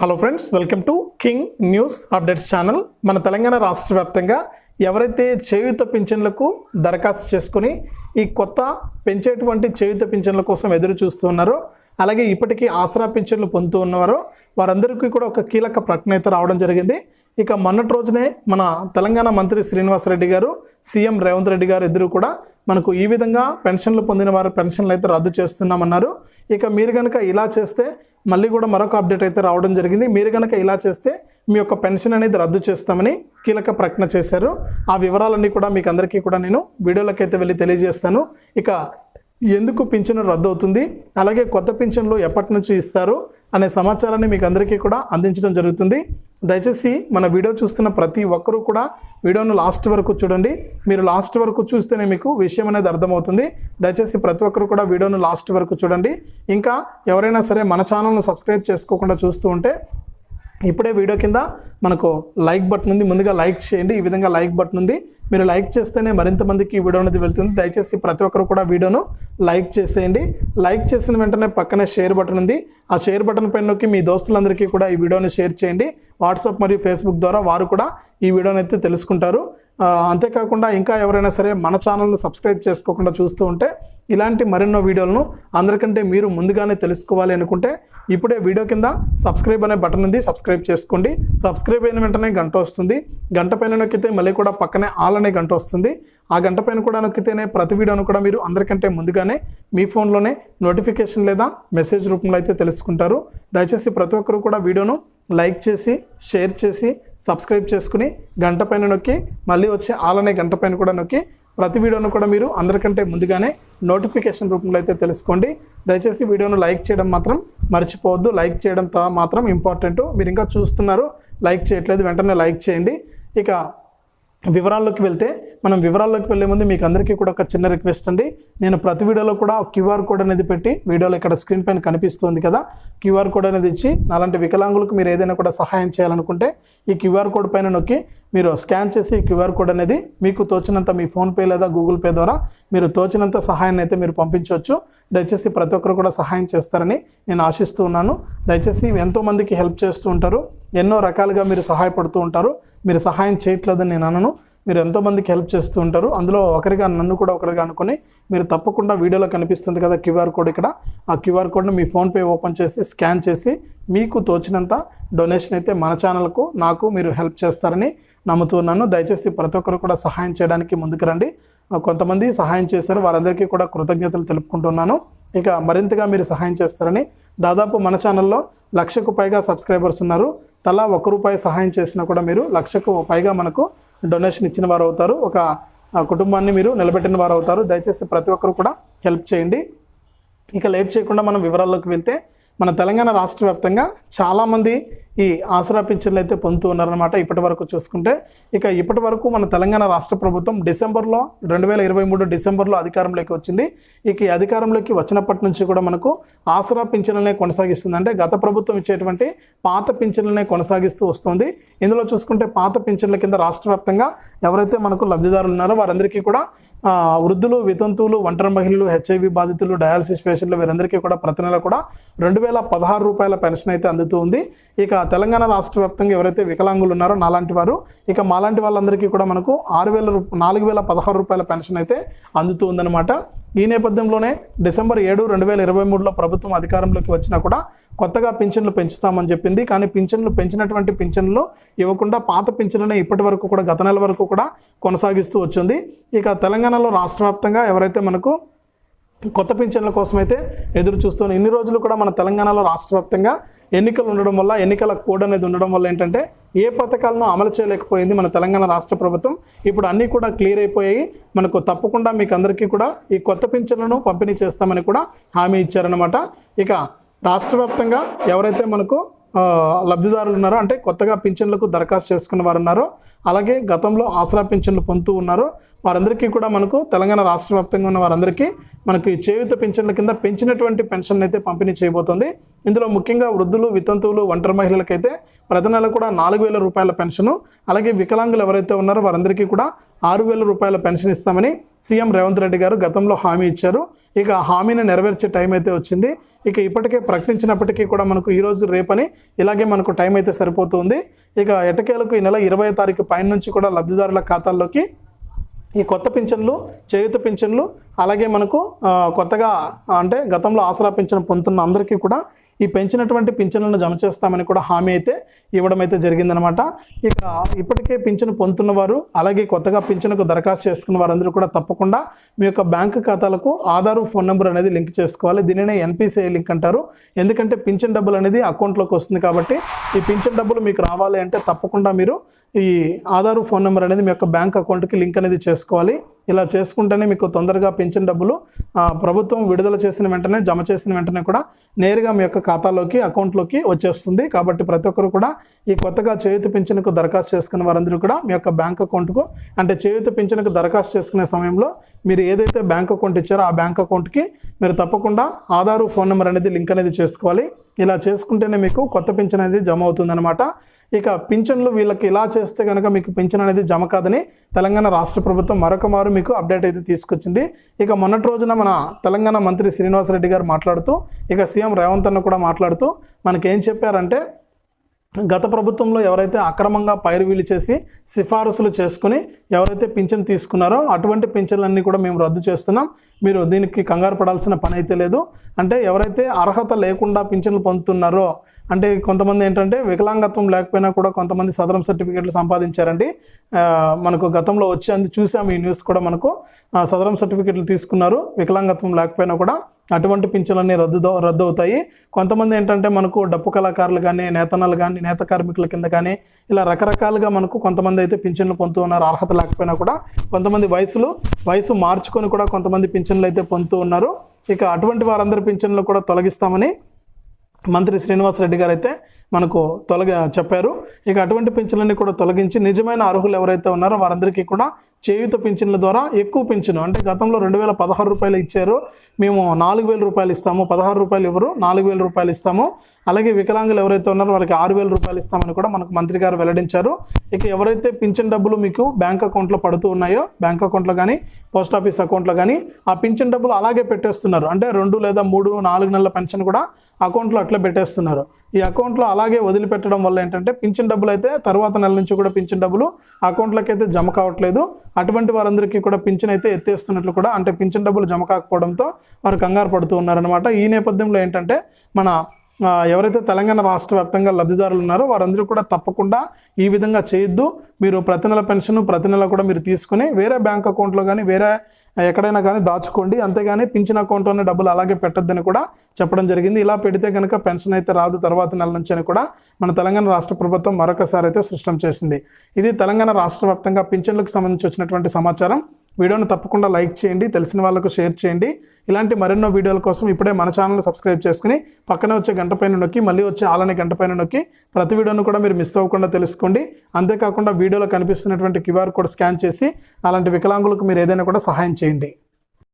Hello friends, welcome to king news updates channel. మన తెలంగాణ రాష్ట్ర వ్యాప్తంగా ఎవరైతే చేయూత పింఛన్లకు దరఖాస్తు చేసుకుని ఈ కొత్త పెంచేటువంటి చేయూత పింఛన్ల కోసం ఎదురు చూస్తున్నారో, అలాగే ఇప్పటికీ ఆసరా పింఛన్లు పొందుతూ ఉన్నవారో వారందరికీ కూడా ఒక కీలక ప్రకటన అయితే రావడం జరిగింది. ఇక మొన్నటి రోజునే మన తెలంగాణ మంత్రి శ్రీనివాస్ రెడ్డి గారు, సీఎం రేవంత్ రెడ్డి గారు ఇద్దరు కూడా మనకు ఈ విధంగా పెన్షన్లు పొందిన వారు పెన్షన్లు అయితే రద్దు చేస్తున్నామన్నారు. ఇక మీరు కనుక ఇలా చేస్తే మళ్ళీ కూడా మరొక అప్డేట్ అయితే రావడం జరిగింది. మీరు కనుక ఇలా చేస్తే మీ యొక్క పెన్షన్ అనేది రద్దు చేస్తామని కీలక ప్రకటన చేశారు. ఆ వివరాలన్నీ కూడా మీకు అందరికీ కూడా నేను వీడియోలకైతే వెళ్ళి తెలియజేస్తాను. ఇక ఎందుకు పింఛను రద్దు అవుతుంది, అలాగే కొత్త పింఛన్లు ఎప్పటి నుంచి ఇస్తారు అనే సమాచారాన్ని మీకు అందరికీ కూడా అందించడం జరుగుతుంది. దయచేసి మన వీడియో చూస్తున్న ప్రతి ఒక్కరూ కూడా వీడియోను లాస్ట్ వరకు చూడండి. మీరు లాస్ట్ వరకు చూస్తేనే మీకు విషయం అనేది అర్థమవుతుంది. దయచేసి ప్రతి ఒక్కరు కూడా వీడియోను లాస్ట్ వరకు చూడండి. ఇంకా ఎవరైనా సరే మన ఛానల్ను సబ్స్క్రైబ్ చేసుకోకుండా చూస్తూ ఉంటే ఇప్పుడే వీడియో కింద మనకు లైక్ బటన్ ఉంది, ముందుగా లైక్ చేయండి. ఈ విధంగా లైక్ బటన్ ఉంది, మీరు లైక్ చేస్తేనే మరింత మందికి ఈ వీడియో అనేది వెళ్తుంది. దయచేసి ప్రతి ఒక్కరు కూడా వీడియోను లైక్ చేసేయండి. లైక్ చేసిన వెంటనే పక్కనే షేర్ బటన్ ఉంది, ఆ షేర్ బటన్ పైన నొక్కి మీ దోస్తులందరికీ కూడా ఈ వీడియోని షేర్ చేయండి. వాట్సాప్ మరియు ఫేస్బుక్ ద్వారా వారు కూడా ఈ వీడియోని అయితే తెలుసుకుంటారు. అంతేకాకుండా ఇంకా ఎవరైనా సరే మన ఛానల్ని సబ్స్క్రైబ్ చేసుకోకుండా చూస్తూ ఉంటే ఇలాంటి మరెన్నో వీడియోలను అందరికంటే మీరు ముందుగానే తెలుసుకోవాలి అనుకుంటే ఇప్పుడే వీడియో కింద సబ్స్క్రైబ్ అనే బటన్ ఉంది, సబ్స్క్రైబ్ చేసుకోండి. సబ్స్క్రైబ్ అయిన వెంటనే గంట వస్తుంది, గంట పైన నొక్కితే మళ్ళీ కూడా పక్కనే ఆల్ అనే గంట వస్తుంది. ఆ గంట పైన కూడా నొక్కితేనే ప్రతి వీడియోను కూడా మీరు అందరికంటే ముందుగానే మీ ఫోన్లోనే నోటిఫికేషన్ లేదా మెసేజ్ రూపంలో అయితే తెలుసుకుంటారు. దయచేసి ప్రతి ఒక్కరు కూడా వీడియోను లైక్ చేసి, షేర్ చేసి, సబ్స్క్రైబ్ చేసుకుని గంట పైన నొక్కి మళ్ళీ వచ్చే ఆల్ అనే గంట పైన కూడా నొక్కి ప్రతి వీడియోను కూడా మీరు అందరికంటే ముందుగానే నోటిఫికేషన్ రూపంలో అయితే తెలుసుకోండి. దయచేసి వీడియోను లైక్ చేయడం మాత్రం మర్చిపోవద్దు. లైక్ చేయడం మాత్రం ఇంపార్టెంట్. మీరు ఇంకా చూస్తున్నారు, లైక్ చేయట్లేదు, వెంటనే లైక్ చేయండి. ఇక వివరాల్లోకి వెళ్తే, మనం వివరాల్లోకి వెళ్ళే ముందు మీకు అందరికీ కూడా ఒక చిన్న రిక్వెస్ట్ అండి. నేను ప్రతి వీడియోలో కూడా క్యూఆర్ కోడ్ అనేది పెట్టి వీడియోలో ఇక్కడ స్క్రీన్ పైన కనిపిస్తుంది కదా, క్యూఆర్ కోడ్ అనేది ఇచ్చి అలాంటి వికలాంగులకు మీరు ఏదైనా కూడా సహాయం చేయాలనుకుంటే ఈ క్యూఆర్ కోడ్ పైన నొక్కి మీరు స్కాన్ చేసి క్యూఆర్ కోడ్ అనేది మీకు తోచినంత మీ ఫోన్పే లేదా గూగుల్ పే ద్వారా మీరు తోచినంత సహాయాన్ని అయితే మీరు పంపించవచ్చు. దయచేసి ప్రతి ఒక్కరు కూడా సహాయం చేస్తారని నేను ఆశిస్తూ ఉన్నాను. దయచేసి ఎంతోమందికి హెల్ప్ చేస్తూ ఉంటారు, ఎన్నో రకాలుగా మీరు సహాయపడుతూ ఉంటారు. మీరు సహాయం చేయట్లేదని నేను అనను, మీరు ఎంతోమందికి హెల్ప్ చేస్తూ ఉంటారు. అందులో ఒకరిగా నన్ను కూడా ఒకరిగా అనుకుని మీరు తప్పకుండా వీడియోలో కనిపిస్తుంది కదా క్యూఆర్ కోడ్, ఇక్కడ ఆ క్యూఆర్ కోడ్ను మీ ఫోన్పే ఓపెన్ చేసి స్కాన్ చేసి మీకు తోచినంత డొనేషన్ అయితే మన ఛానల్కు నాకు మీరు హెల్ప్ చేస్తారని నమ్ముతున్నాను. దయచేసి ప్రతి ఒక్కరు కూడా సహాయం చేయడానికి ముందుకు రండి. కొంతమంది సహాయం చేశారు, వారందరికీ కూడా కృతజ్ఞతలు తెలుపుకుంటున్నాను. ఇక మరింతగా మీరు సహాయం చేస్తారని, దాదాపు మన ఛానల్లో 1,00,000కు పైగా సబ్స్క్రైబర్స్ ఉన్నారు. తలా ₹1 సహాయం చేసినా కూడా మీరు 1,00,000కు పైగా మనకు డొనేషన్ ఇచ్చిన వారు అవుతారు, ఒక కుటుంబాన్ని మీరు నిలబెట్టిన వారు అవుతారు. దయచేసి ప్రతి ఒక్కరు కూడా హెల్ప్ చేయండి. ఇక లేట్ చేయకుండా మనం వివరాల్లోకి వెళ్తే, మన తెలంగాణ రాష్ట్ర వ్యాప్తంగా చాలామంది ఈ ఆసరా పింఛన్లు అయితే పొందుతూ ఉన్నారన్నమాట. ఇప్పటి వరకు చూసుకుంటే ఇక ఇప్పటి వరకు మన తెలంగాణ రాష్ట్ర ప్రభుత్వం 2023 డిసెంబర్లో అధికారంలోకి వచ్చింది. ఇక ఈ అధికారంలోకి వచ్చినప్పటి నుంచి కూడా మనకు ఆసరా పింఛన్లనే కొనసాగిస్తుంది. అంటే గత ప్రభుత్వం ఇచ్చేటువంటి పాత పింఛన్లనే కొనసాగిస్తూ వస్తుంది. ఇందులో చూసుకుంటే పాత పింఛన్ల కింద రాష్ట్ర వ్యాప్తంగా ఎవరైతే మనకు లబ్ధిదారులు ఉన్నారో వారందరికీ కూడా వృద్ధులు, వితంతువులు, ఒంటరి మహిళలు, HIV బాధితులు, డయాలసిస్ పేషెంట్లు వీరందరికీ కూడా ప్రతి నెల కూడా ₹2,016 పెన్షన్ అయితే అందుతూ ఉంది. ఇక తెలంగాణ రాష్ట్ర వ్యాప్తంగా ఎవరైతే వికలాంగులు ఉన్నారో నాలాంటి వారు, ఇక మాలాంటి వాళ్ళందరికీ కూడా మనకు ₹4,016 పెన్షన్ అయితే అందుతూ ఉందన్నమాట. ఈ నేపథ్యంలోనే డిసెంబర్ 7, 2023లో ప్రభుత్వం అధికారంలోకి వచ్చినా కూడా కొత్తగా పింఛన్లు పెంచుతామని చెప్పింది. కానీ పింఛన్లు పెంచినటువంటి పింఛన్లు ఇవ్వకుండా పాత పింఛన్లనే ఇప్పటి వరకు కూడా గత నెల వరకు కూడా కొనసాగిస్తూ వచ్చింది. ఇక తెలంగాణలో రాష్ట్ర వ్యాప్తంగా ఎవరైతే మనకు కొత్త పింఛన్ల కోసం అయితే ఎదురు చూస్తున్న ఇన్ని రోజులు కూడా మన తెలంగాణలో రాష్ట్ర వ్యాప్తంగా ఎన్నికలు ఉండడం వల్ల, ఎన్నికల కోడ్ అనేది ఉండడం వల్ల ఏంటంటే ఏ పథకాలను అమలు చేయలేకపోయింది మన తెలంగాణ రాష్ట్ర ప్రభుత్వం. ఇప్పుడు అన్నీ కూడా క్లియర్ అయిపోయాయి. మనకు తప్పకుండా మీకు అందరికీ కూడా ఈ కొత్త పింఛన్లను పంపిణీ చేస్తామని కూడా హామీ ఇచ్చారనమాట. ఇక రాష్ట్ర వ్యాప్తంగా ఎవరైతే మనకు లబ్ధిదారులు ఉన్నారో, అంటే కొత్తగా పింఛన్లకు దరఖాస్తు చేసుకున్న వారు ఉన్నారో, అలాగే గతంలో ఆసరా పింఛన్లు పొందుతూ ఉన్నారో వారందరికీ కూడా మనకు తెలంగాణ రాష్ట్ర వ్యాప్తంగా ఉన్న వారందరికీ మనకు ఈ చేయూత పింఛన్ల కింద పెంచినటువంటి పెన్షన్ అయితే పంపిణీ చేయబోతుంది. ఇందులో ముఖ్యంగా వృద్ధులు, వితంతువులు, ఒంటరి మహిళలకైతే ప్రతి నెల కూడా ₹4,000 పెన్షను, అలాగే వికలాంగులు ఎవరైతే ఉన్నారో వారందరికీ కూడా ₹6,000 పెన్షన్ ఇస్తామని సీఎం రేవంత్ రెడ్డి గారు గతంలో హామీ ఇచ్చారు. ఇక హామీని నెరవేర్చే టైం అయితే వచ్చింది. ఇక ఇప్పటికే ప్రకటించినప్పటికీ కూడా మనకు ఈరోజు రేపని ఇలాగే మనకు టైం అయితే సరిపోతుంది. ఇక ఎట్టకేలకు ఈ నెల 20వ తారీఖు పైన నుంచి కూడా లబ్ధిదారుల ఖాతాల్లోకి ఈ కొత్త పింఛన్లు, చేయూత పింఛన్లు, అలాగే మనకు కొత్తగా అంటే గతంలో ఆసరా పింఛను పొందుతున్న అందరికీ కూడా ఈ పెంచినటువంటి పింఛన్లను జమ చేస్తామని కూడా హామీ అయితే ఇవ్వడం అయితే జరిగిందనమాట. ఇక ఇప్పటికే పింఛను పొందుతున్న వారు, అలాగే కొత్తగా పింఛనుకు దరఖాస్తు చేసుకున్న వారందరూ కూడా తప్పకుండా మీ యొక్క బ్యాంకు ఖాతాలకు ఆధార్ ఫోన్ నెంబర్ అనేది లింక్ చేసుకోవాలి. దీనినే ఎన్పిసిఐ లింక్ అంటారు. ఎందుకంటే పింఛన్ డబ్బులు అనేది అకౌంట్లోకి వస్తుంది కాబట్టి ఈ పింఛన్ డబ్బులు మీకు రావాలి అంటే తప్పకుండా మీరు ఈ ఆధార్ ఫోన్ నెంబర్ అనేది మీ యొక్క బ్యాంక్ అకౌంట్కి లింక్ అనేది చేసుకోవాలి. ఇలా చేసుకుంటేనే మీకు తొందరగా పింఛన్ డబ్బులు ప్రభుత్వం విడుదల చేసిన వెంటనే, జమ చేసిన వెంటనే కూడా నేరుగా మీ యొక్క ఖాతాలోకి, అకౌంట్లోకి వచ్చేస్తుంది. కాబట్టి ప్రతి ఒక్కరు కూడా ఈ కొత్తగా చేయూత పింఛన్కు దరఖాస్తు చేసుకున్న వారందరూ కూడా మీ యొక్క బ్యాంక్ అకౌంట్కు, అంటే చేయూత పింఛన్కు దరఖాస్తు చేసుకునే సమయంలో మీరు ఏదైతే బ్యాంక్ అకౌంట్ ఇచ్చారో ఆ బ్యాంక్ అకౌంట్కి మీరు తప్పకుండా ఆధార్ ఫోన్ నెంబర్ అనేది లింక్ అనేది చేసుకోవాలి. ఇలా చేసుకుంటేనే మీకు కొత్త పింఛన్ అనేది జమ అవుతుందన్నమాట. ఇక పింఛన్లు వీళ్ళకి ఇలా చేస్తే కనుక మీకు పింఛన్ అనేది జమ కాదని తెలంగాణ రాష్ట్ర ప్రభుత్వం మరొక మారు మీకు అప్డేట్ అయితే తీసుకొచ్చింది. ఇక మొన్నటి రోజున మన తెలంగాణ మంత్రి శ్రీనివాసరెడ్డి గారు మాట్లాడుతూ, ఇక సీఎం రేవంత్ అన్న కూడా మాట్లాడుతూ మనకేం చెప్పారంటే, గత ప్రభుత్వంలో ఎవరైతే అక్రమంగా పైరువీలు చేసి సిఫారసులు చేసుకుని ఎవరైతే పింఛన్ తీసుకున్నారో అటువంటి పింఛన్లన్నీ కూడా మేము రద్దు చేస్తున్నాం. మీరు దీనికి కంగారు పడాల్సిన పని అయితే లేదు. అంటే ఎవరైతే అర్హత లేకుండా పింఛన్లు పొందుతున్నారో, అంటే కొంతమంది ఏంటంటే వికలాంగత్వం లేకపోయినా కూడా కొంతమంది సదరం సర్టిఫికేట్లు సంపాదించారండి. మనకు గతంలో వచ్చి చూసాము ఈ న్యూస్ కూడా. మనకు సదరం సర్టిఫికేట్లు తీసుకున్నారు వికలాంగత్వం లేకపోయినా కూడా. అటువంటి పింఛన్లన్నీ రద్దు అవుతాయి. కొంతమంది ఏంటంటే మనకు డప్పు కళాకారులు కానీ, నేతన్నలు కానీ, నేత కార్మికుల కింద కానీ ఇలా రకరకాలుగా మనకు కొంతమంది అయితే పింఛన్లు పొందుతూ ఉన్నారు అర్హత లేకపోయినా కూడా. కొంతమంది వయసు మార్చుకొని కూడా కొంతమంది పింఛన్లు అయితే పొందుతూ ఉన్నారు. ఇక అటువంటి వారందరి పింఛన్లు కూడా తొలగిస్తామని మంత్రి శ్రీనివాసరెడ్డి గారు అయితే మనకు చెప్పారు. ఇక అటువంటి పింఛన్లన్నీ కూడా తొలగించి నిజమైన అర్హులు ఎవరైతే ఉన్నారో వారందరికీ కూడా చేయూత పింఛన్ల ద్వారా ఎక్కువ పింఛను, అంటే గతంలో 2016 రూపాయలు ఇచ్చారు, మేము 4000 రూపాయలు ఇస్తాము, 16 రూపాయలు ఇవ్వరు, 4000 రూపాయలు ఇస్తాము. అలాగే వికలాంగులు ఎవరైతే ఉన్నారో వారికి 6000 రూపాయలు ఇస్తామని కూడా మనకు మంత్రి గారు వెల్లడించారు. ఇక ఎవరైతే పింఛన్ డబ్బులు మీకు బ్యాంక్ అకౌంట్లో పడుతూ ఉన్నాయో, బ్యాంక్ అకౌంట్లో కానీ పోస్ట్ ఆఫీస్ అకౌంట్లో కానీ ఆ పింఛన్ డబ్బులు అలాగే పెట్టేస్తున్నారు. అంటే 2 లేదా 3, 4 నెలల పెన్షన్ కూడా అకౌంట్లో అట్లా పెట్టేస్తున్నారు. ఈ అకౌంట్లో అలాగే వదిలిపెట్టడం వల్ల ఏంటంటే పింఛన్ డబ్బులు అయితే తర్వాత నెల నుంచి కూడా పింఛన్ డబ్బులు అకౌంట్లోకి అయితే జమ కావట్లేదు. అటువంటి వారందరికీ కూడా పింఛన్ అయితే ఎత్తేస్తున్నట్లు కూడా, అంటే పింఛన్ డబ్బులు జమ కాకపోవడంతో వారు కంగారు పడుతూ ఉన్నారనమాట. ఈ నేపథ్యంలో ఏంటంటే మన ఎవరైతే తెలంగాణ రాష్ట్ర వ్యాప్తంగా లబ్ధిదారులు ఉన్నారో వారందరూ కూడా తప్పకుండా ఈ విధంగా చేయొద్దు. మీరు ప్రతి నెల పెన్షన్ ప్రతి నెల కూడా మీరు తీసుకుని వేరే బ్యాంక్ అకౌంట్లో కానీ వేరే ఎక్కడైనా కానీ దాచుకోండి. అంతేగాని పింఛన్ అకౌంట్లోనే డబ్బులు అలాగే పెట్టొద్దని కూడా చెప్పడం జరిగింది. ఇలా పెడితే కనుక పెన్షన్ అయితే రాదు తర్వాత నెల నుంచి అని కూడా మన తెలంగాణ రాష్ట్ర ప్రభుత్వం మరొకసారి అయితే స్పష్టం చేసింది. ఇది తెలంగాణ రాష్ట్ర వ్యాప్తంగా పింఛన్లకు సంబంధించి వచ్చినటువంటి సమాచారం. వీడియోను తప్పకుండా లైక్ చేయండి, తెలిసిన వాళ్ళకు షేర్ చేయండి. ఇలాంటి మరెన్నో వీడియోల కోసం ఇప్పుడే మన ఛానల్ని సబ్స్క్రైబ్ చేసుకుని పక్కనే వచ్చే గంట పైన నొక్కి మళ్ళీ వచ్చే ఆలనే గంట పైన నొక్కి ప్రతి వీడియోను కూడా మీరు మిస్ అవ్వకుండా తెలుసుకోండి. అంతేకాకుండా వీడియోలో కనిపిస్తున్నటువంటి QR కోడ్ స్కాన్ చేసి అలాంటి వికలాంగులకు మీరు ఏదైనా కూడా సహాయం చేయండి.